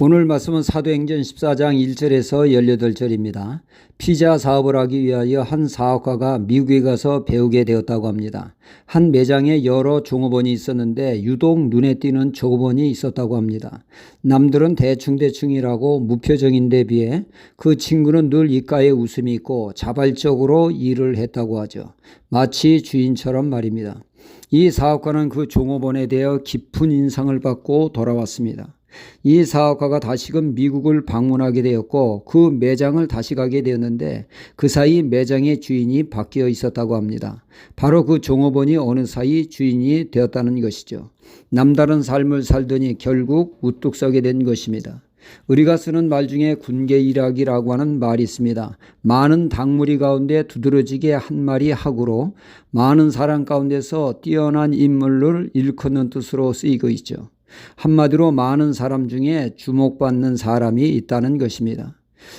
오늘 말씀은 사도행전 14장 1절에서 18절입니다. 피자 사업을 하기 위하여 한 사업가가 미국에 가서 배우게 되었다고 합니다. 한 매장에 여러 종업원이 있었는데 유독 눈에 띄는 종업원이 있었다고 합니다. 남들은 대충이라고 무표정인 데 비해 그 친구는 늘 입가에 웃음이 있고 자발적으로 일을 했다고 하죠. 마치 주인처럼 말입니다. 이 사업가는 그 종업원에 대해 깊은 인상을 받고 돌아왔습니다. 이 사업가가 다시금 미국을 방문하게 되었고 그 매장을 다시 가게 되었는데 그 사이 매장의 주인이 바뀌어 있었다고 합니다. 바로 그 종업원이 어느 사이 주인이 되었다는 것이죠. 남다른 삶을 살더니 결국 우뚝 서게 된 것입니다. 우리가 쓰는 말 중에 군계일학이라고 하는 말이 있습니다. 많은 닭무리 가운데 두드러지게 한 마리 학으로 많은 사람 가운데서 뛰어난 인물을 일컫는 뜻으로 쓰이고 있죠. 한마디로 많은 사람 중에 주목받는 사람이 있다는 것입니다.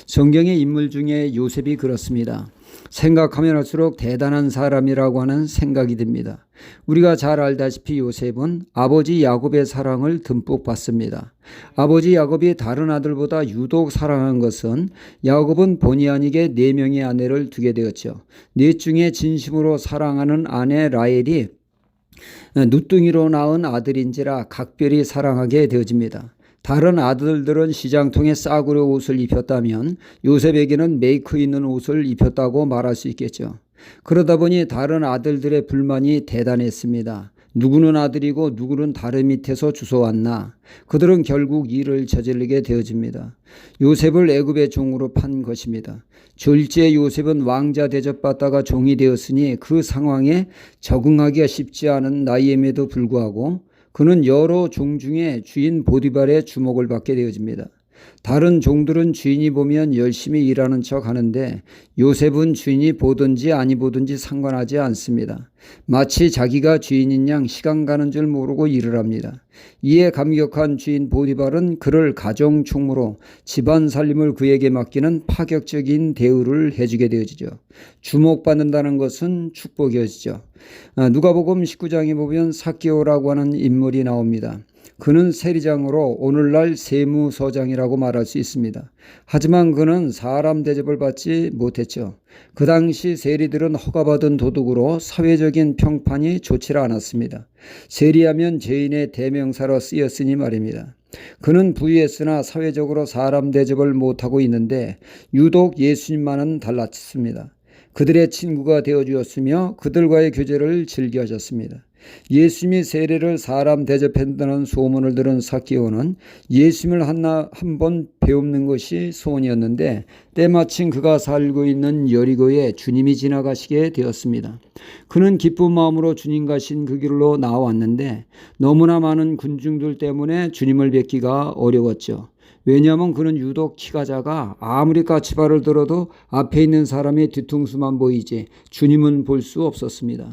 성경의 인물 중에 요셉이 그렇습니다. 생각하면 할수록 대단한 사람이라고 하는 생각이 듭니다. 우리가 잘 알다시피 요셉은 아버지 야곱의 사랑을 듬뿍 받습니다. 아버지 야곱이 다른 아들보다 유독 사랑한 것은 야곱은 본의 아니게 4명의 아내를 두게 되었죠. 넷 중에 진심으로 사랑하는 아내 라헬이 누뚱이로 낳은 아들인지라 각별히 사랑하게 되어집니다. 다른 아들들은 시장통에 싸구려 옷을 입혔다면 요셉에게는 메이크 있는 옷을 입혔다고 말할 수 있겠죠. 그러다 보니 다른 아들들의 불만이 대단했습니다. 누구는 아들이고 누구는 다른 밑에서 주워왔나. 그들은 결국 일을 저지르게 되어집니다. 요셉을 애굽의 종으로 판 것입니다. 졸지에 요셉은 왕자 대접받다가 종이 되었으니 그 상황에 적응하기가 쉽지 않은 나이임에도 불구하고 그는 여러 종 중에 주인 보디발의 주목을 받게 되어집니다. 다른 종들은 주인이 보면 열심히 일하는 척 하는데 요셉은 주인이 보든지 아니 보든지 상관하지 않습니다. 마치 자기가 주인인 양 시간 가는 줄 모르고 일을 합니다. 이에 감격한 주인 보디발은 그를 가정 총무로 집안 살림을 그에게 맡기는 파격적인 대우를 해주게 되어지죠. 주목받는다는 것은 축복이어지죠. 누가복음 19장에 보면 삭개오라고 하는 인물이 나옵니다. 그는 세리장으로 오늘날 세무서장이라고 말할 수 있습니다. 하지만 그는 사람 대접을 받지 못했죠. 그 당시 세리들은 허가받은 도둑으로 사회적인 평판이 좋지 않았습니다. 세리하면 죄인의 대명사로 쓰였으니 말입니다. 그는 부유했으나 사회적으로 사람 대접을 못하고 있는데 유독 예수님만은 달랐습니다. 그들의 친구가 되어주었으며 그들과의 교제를 즐겨하셨습니다. 예수님이 세례를 사람 대접한다는 소문을 들은 삭개오는 예수님을 한 번 배우는 것이 소원이었는데 때마침 그가 살고 있는 여리고에 주님이 지나가시게 되었습니다. 그는 기쁜 마음으로 주님 가신 그 길로 나왔는데 너무나 많은 군중들 때문에 주님을 뵙기가 어려웠죠. 왜냐하면 그는 유독 키가 작아 아무리 까치발을 들어도 앞에 있는 사람의 뒤통수만 보이지 주님은 볼 수 없었습니다.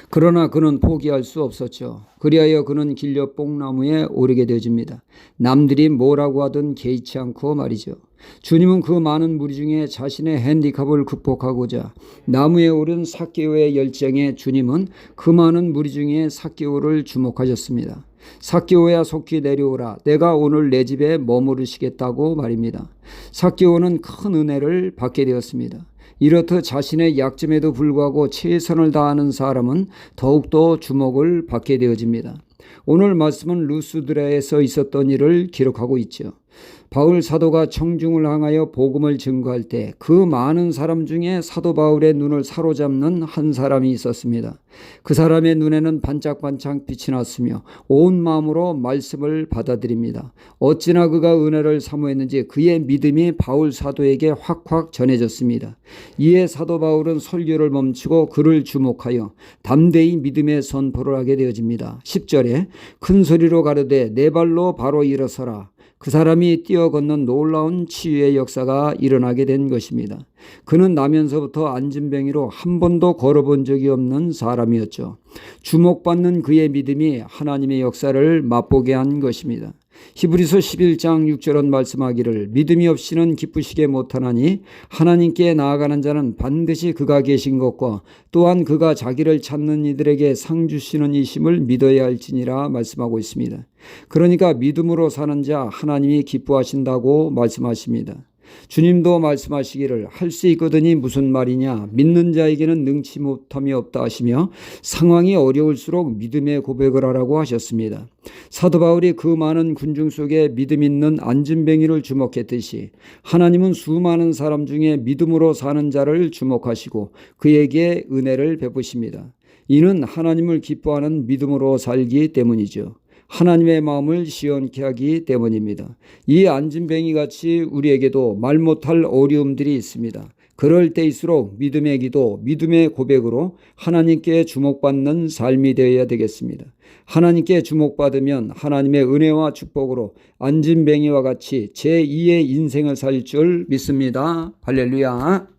그러나 그는 포기할 수 없었죠. 그리하여 그는 길려 뽕나무에 오르게 되어집니다. 남들이 뭐라고 하든 개의치 않고 말이죠. 주님은 그 많은 무리 중에 자신의 핸디캡을 극복하고자 나무에 오른 삭개오의 열정에 주님은 그 많은 무리 중에 삭개오를 주목하셨습니다. 삭개오야 속히 내려오라. 내가 오늘 내 집에 머무르시겠다고 말입니다. 삭개오는 큰 은혜를 받게 되었습니다. 이렇듯 자신의 약점에도 불구하고 최선을 다하는 사람은 더욱더 주목을 받게 되어집니다. 오늘 말씀은 루스드라에서 있었던 일을 기록하고 있죠. 바울 사도가 청중을 향하여 복음을 증거할 때 그 많은 사람 중에 사도 바울의 눈을 사로잡는 한 사람이 있었습니다. 그 사람의 눈에는 반짝반짝 빛이 났으며 온 마음으로 말씀을 받아들입니다. 어찌나 그가 은혜를 사모했는지 그의 믿음이 바울 사도에게 확확 전해졌습니다. 이에 사도 바울은 설교를 멈추고 그를 주목하여 담대히 믿음의 선포를 하게 되어집니다. 10절에 큰 소리로 가르되 내 발로 바로 일어서라. 그 사람이 뛰어 걷는 놀라운 치유의 역사가 일어나게 된 것입니다. 그는 나면서부터 안진뱅이로 한 번도 걸어본 적이 없는 사람이었죠. 주목받는 그의 믿음이 하나님의 역사를 맛보게 한 것입니다. 히브리서 11장 6절은 말씀하기를 믿음이 없이는 기쁘시게 못하나니 하나님께 나아가는 자는 반드시 그가 계신 것과 또한 그가 자기를 찾는 이들에게 상 주시는 이심을 믿어야 할지니라 말씀하고 있습니다. 그러니까 믿음으로 사는 자 하나님이 기뻐하신다고 말씀하십니다. 주님도 말씀하시기를 할 수 있거든이 무슨 말이냐, 믿는 자에게는 능치 못함이 없다 하시며 상황이 어려울수록 믿음의 고백을 하라고 하셨습니다. 사도 바울이 그 많은 군중 속에 믿음 있는 안진뱅이를 주목했듯이 하나님은 수많은 사람 중에 믿음으로 사는 자를 주목하시고 그에게 은혜를 베푸십니다. 이는 하나님을 기뻐하는 믿음으로 살기 때문이죠. 하나님의 마음을 시원케 하기 때문입니다. 이 안진뱅이 같이 우리에게도 말 못할 어려움들이 있습니다. 그럴 때일수록 믿음의 기도, 믿음의 고백으로 하나님께 주목받는 삶이 되어야 되겠습니다. 하나님께 주목받으면 하나님의 은혜와 축복으로 안진뱅이와 같이 제2의 인생을 살 줄 믿습니다. 할렐루야.